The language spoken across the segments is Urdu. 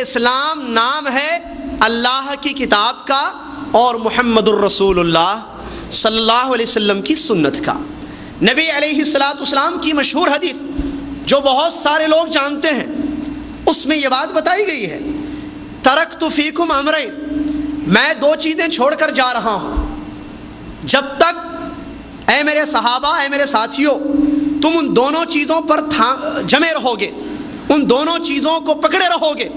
اسلام نام ہے اللہ کی کتاب کا اور محمد الرسول اللہ صلی اللہ علیہ وسلم کی سنت کا۔ نبی علیہ الصلوۃ والسلام کی مشہور حدیث جو بہت سارے لوگ جانتے ہیں، اس میں یہ بات بتائی گئی ہے، ترکت فیکم امرین، میں دو چیزیں چھوڑ کر جا رہا ہوں، جب تک اے میرے صحابہ، اے میرے ساتھیوں، تم ان دونوں چیزوں پر جمے رہو گے، ان دونوں چیزوں کو پکڑے رہو گے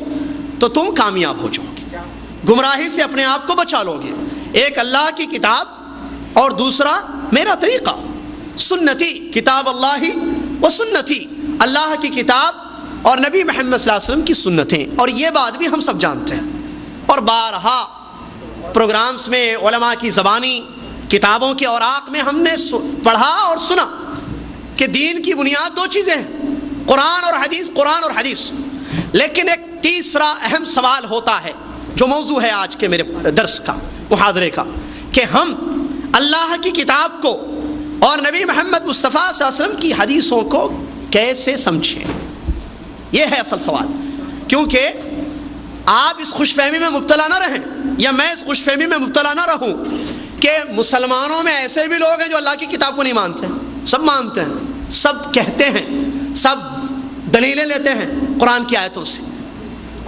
تو تم کامیاب ہو جاؤ گے، گمراہی سے اپنے آپ کو بچا لو گے۔ ایک اللہ کی کتاب اور دوسرا میرا طریقہ، سنتی، کتاب اللہ و سنتی، اللہ کی کتاب اور نبی محمد صلی اللہ علیہ وسلم کی سنتیں۔ اور یہ بات بھی ہم سب جانتے ہیں، اور بارہا پروگرامز میں علماء کی زبانی کتابوں کے اوراق میں ہم نے پڑھا اور سنا کہ دین کی بنیاد دو چیزیں ہیں، قرآن اور حدیث، قرآن اور حدیث۔ لیکن ایک تیسرا اہم سوال ہوتا ہے جو موضوع ہے آج کے میرے درس کا، محاضرے کا، کہ ہم اللہ کی کتاب کو اور نبی محمد مصطفیٰ صلی اللہ علیہ وسلم کی حدیثوں کو کیسے سمجھیں۔ یہ ہے اصل سوال، کیونکہ آپ اس خوش فہمی میں مبتلا نہ رہیں، یا میں اس خوش فہمی میں مبتلا نہ رہوں کہ مسلمانوں میں ایسے بھی لوگ ہیں جو اللہ کی کتاب کو نہیں مانتے ہیں۔ سب مانتے ہیں، سب کہتے ہیں، سب دلیلیں لیتے ہیں قرآن کی آیتوں سے،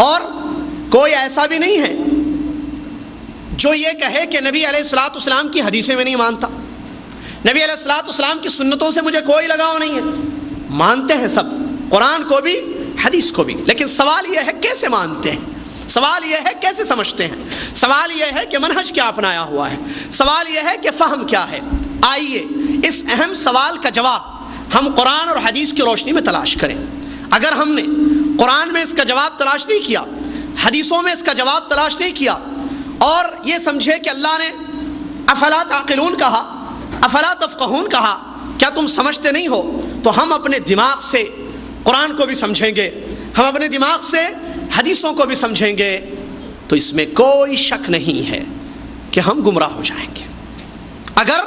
اور کوئی ایسا بھی نہیں ہے جو یہ کہے کہ نبی علیہ الصلوۃ والسلام کی حدیثیں میں نہیں مانتا، نبی علیہ الصلوۃ والسلام کی سنتوں سے مجھے کوئی لگاؤ نہیں ہے۔ مانتے ہیں سب، قرآن کو بھی حدیث کو بھی، لیکن سوال یہ ہے کیسے مانتے ہیں، سوال یہ ہے کیسے سمجھتے ہیں، سوال یہ ہے کہ منہج کیا اپنایا ہوا ہے، سوال یہ ہے کہ فہم کیا ہے۔ آئیے اس اہم سوال کا جواب ہم قرآن اور حدیث کی روشنی میں تلاش کریں۔ اگر ہم نے قرآن میں اس کا جواب تلاش نہیں کیا، حدیثوں میں اس کا جواب تلاش نہیں کیا، اور یہ سمجھے کہ اللہ نے افلا تعقلون کہا، افلا تفقہون کہا، کیا تم سمجھتے نہیں ہو، تو ہم اپنے دماغ سے قرآن کو بھی سمجھیں گے، ہم اپنے دماغ سے حدیثوں کو بھی سمجھیں گے، تو اس میں کوئی شک نہیں ہے کہ ہم گمراہ ہو جائیں گے۔ اگر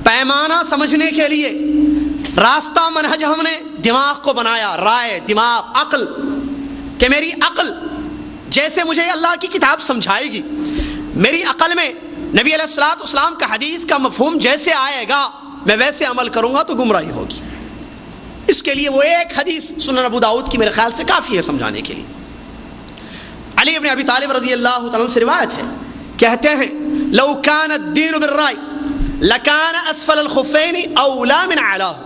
پیمانہ سمجھنے کے لیے راستہ منہج ہم نے دماغ کو بنایا، رائے، دماغ، عقل، کہ میری عقل جیسے مجھے اللہ کی کتاب سمجھائے گی، میری عقل میں نبی علیہ الصلوۃ والسلام کا حدیث کا مفہوم جیسے آئے گا میں ویسے عمل کروں گا تو گمراہی ہوگی۔ اس کے لیے وہ ایک حدیث سنن ابو داؤد کی میرے خیال سے کافی ہے سمجھانے کے لیے۔ علی بن ابی طالب رضی اللہ تعالیٰ عنہ سے روایت ہے، کہتے ہیں لو کان الدین بالرأی لکان اسفل الخفین اولا من اعلاہ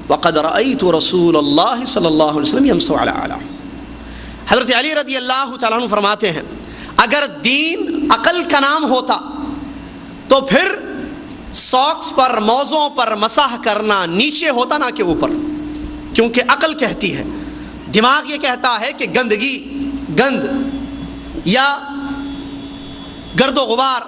وقد رأیت رسول اللہ صلی اللہ علیہ وسلم یمسح علی اعلاہ۔ حضرت علی رضی اللہ تعالیٰ عنہ فرماتے ہیں اگر دین عقل کا نام ہوتا تو پھر ساکس پر، موزوں پر مسح کرنا نیچے ہوتا نہ کہ اوپر، کیونکہ عقل کہتی ہے، دماغ یہ کہتا ہے کہ گندگی، گند یا گرد و غبار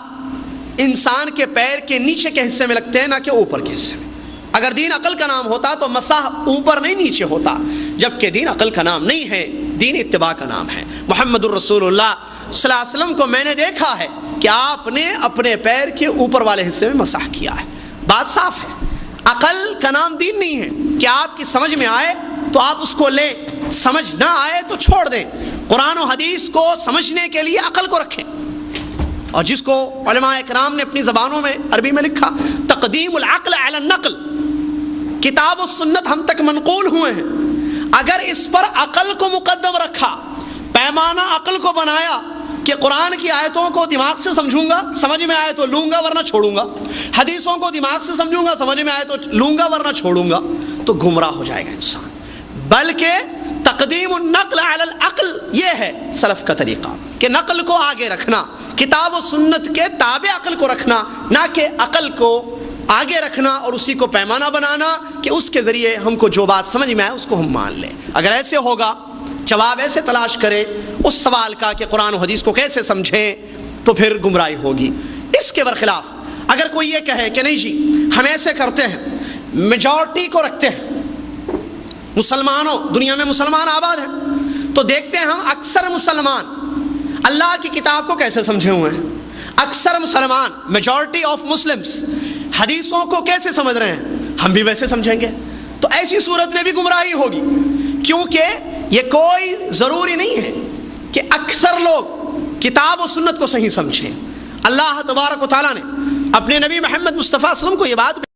انسان کے پیر کے نیچے کے حصے میں لگتے ہیں نہ کہ اوپر کے حصے میں۔ اگر دین عقل کا نام ہوتا تو مسح اوپر نہیں نیچے ہوتا، جبکہ دین عقل کا نام نہیں ہے، دین اتباع کا نام ہے۔ محمد الرسول اللہ صلی اللہ علیہ وسلم کو میں نے دیکھا ہے کہ آپ نے اپنے پیر کے اوپر والے حصے میں مسح کیا ہے۔ بات صاف ہے، عقل کا نام دین نہیں ہے کہ آپ کی سمجھ میں آئے تو آپ اس کو لیں، سمجھ نہ آئے تو چھوڑ دیں۔ قرآن و حدیث کو سمجھنے کے لیے عقل کو رکھیں، اور جس کو علماء اکرام نے اپنی زبانوں میں عربی میں لکھا تقدیم العقل علی النقل، کتاب و سنت ہم تک منقول ہوئے ہیں، اگر اس پر عقل کو مقدم رکھا، پیمانہ عقل کو بنایا کہ قرآن کی آیتوں کو دماغ سے سمجھوں گا، سمجھ میں آئے تو لوں گا ورنہ چھوڑوں گا، حدیثوں کو دماغ سے سمجھوں گا، سمجھ میں آئے تو لوں گا ورنہ چھوڑوں گا، تو گمراہ ہو جائے گا انسان۔ بلکہ تقدیم النقل علی العقل یہ ہے سلف کا طریقہ، کہ نقل کو آگے رکھنا، کتاب و سنت کے تابع عقل کو رکھنا، نہ کہ عقل کو آگے رکھنا اور اسی کو پیمانہ بنانا کہ اس کے ذریعے ہم کو جو بات سمجھ میں آئے اس کو ہم مان لیں۔ اگر ایسے ہوگا، جواب ایسے تلاش کرے اس سوال کا کہ قرآن و حدیث کو کیسے سمجھیں، تو پھر گمراہی ہوگی۔ اس کے برخلاف اگر کوئی یہ کہے کہ نہیں جی ہم ایسے کرتے ہیں، میجورٹی کو رکھتے ہیں، مسلمانوں، دنیا میں مسلمان آباد ہیں تو دیکھتے ہیں ہم اکثر مسلمان اللہ کی کتاب کو کیسے سمجھے ہوئے ہیں، اکثر مسلمان، میجورٹی آف مسلمز، حدیثوں کو کیسے سمجھ رہے ہیں، ہم بھی ویسے سمجھیں گے، تو ایسی صورت میں بھی گمراہی ہوگی، کیونکہ یہ کوئی ضروری نہیں ہے کہ اکثر کتاب و سنت کو صحیح سمجھیں۔ اللہ تبارک و تعالیٰ نے اپنے نبی محمد مصطفیٰ صلی اللہ علیہ وسلم کو یہ بات